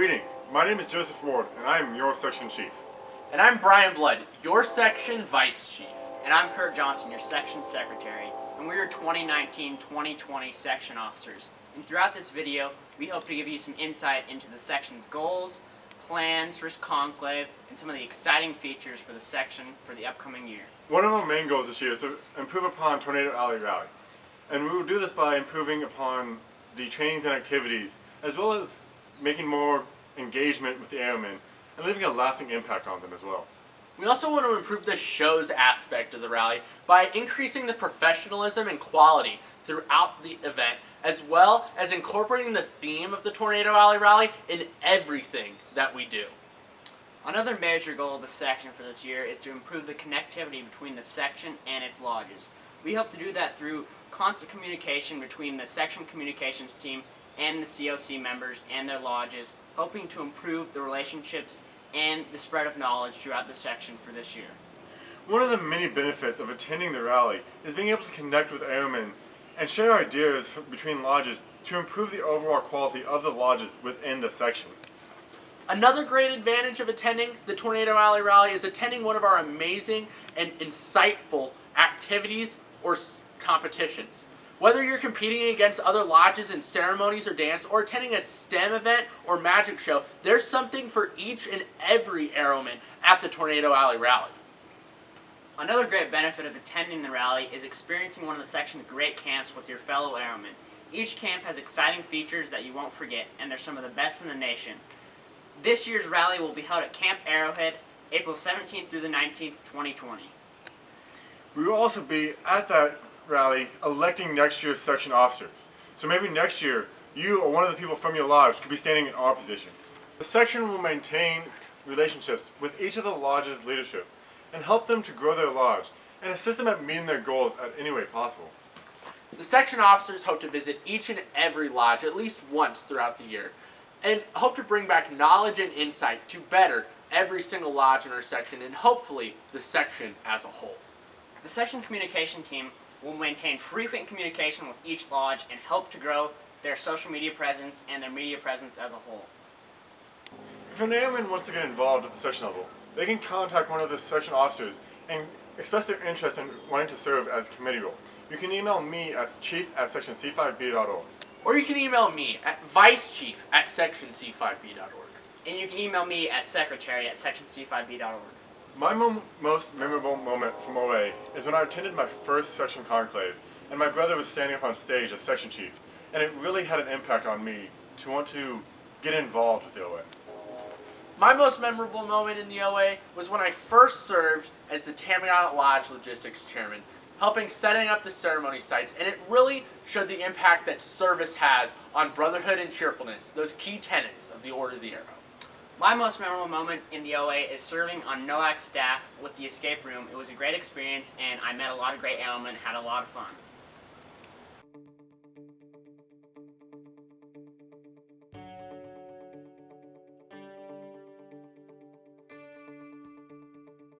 Greetings, my name is Joseph Ward, and I am your section chief. And I'm Brian Blood, your section vice chief. And I'm Kurt Johnson, your section secretary, and we're your 2019-2020 section officers. And throughout this video, we hope to give you some insight into the section's goals, plans for conclave, and some of the exciting features for the section for the upcoming year. One of our main goals this year is to improve upon Tornado Alley Rally. And we will do this by improving upon the trainings and activities, as well as making more engagement with the airmen and leaving a lasting impact on them as well. We also want to improve the show's aspect of the rally by increasing the professionalism and quality throughout the event, as well as incorporating the theme of the Tornado Alley Rally in everything that we do. Another major goal of the section for this year is to improve the connectivity between the section and its lodges. We hope to do that through constant communication between the section communications team and the COC members and their lodges, hoping to improve the relationships and the spread of knowledge throughout the section for this year. One of the many benefits of attending the rally is being able to connect with airmen and share ideas between lodges to improve the overall quality of the lodges within the section. Another great advantage of attending the Tornado Alley Rally is attending one of our amazing and insightful activities or competitions. Whether you're competing against other lodges in ceremonies or dance, or attending a STEM event or magic show, there's something for each and every airman at the Tornado Alley Rally. Another great benefit of attending the rally is experiencing one of the section's great camps with your fellow airmen. Each camp has exciting features that you won't forget, and they're some of the best in the nation. This year's rally will be held at Camp Arrowhead, April 17th through the 19th, 2020. We will also be at that rally electing next year's section officers. So maybe next year, you or one of the people from your lodge could be standing in our positions. The section will maintain relationships with each of the lodge's leadership and help them to grow their lodge and assist them at meeting their goals at any way possible. The section officers hope to visit each and every lodge at least once throughout the year and hope to bring back knowledge and insight to better every single lodge in our section and hopefully the section as a whole. The section communication team will maintain frequent communication with each lodge and help to grow their social media presence and their media presence as a whole. If an airman wants to get involved at the section level, they can contact one of the section officers and express their interest in wanting to serve as a committee role. You can email me as chief@sectionc5b.org. Or you can email me at vicechief@sectionc5b.org. And you can email me as secretary@sectionc5b.org. My most memorable moment from OA is when I attended my first section conclave and my brother was standing up on stage as section chief, and it really had an impact on me to want to get involved with the OA. My most memorable moment in the OA was when I first served as the Tamiana Lodge Logistics Chairman, helping setting up the ceremony sites, and it really showed the impact that service has on brotherhood and cheerfulness, those key tenets of the Order of the Arrow. My most memorable moment in the OA is serving on NOAC's staff with the escape room. It was a great experience, and I met a lot of great airmen and had a lot of fun.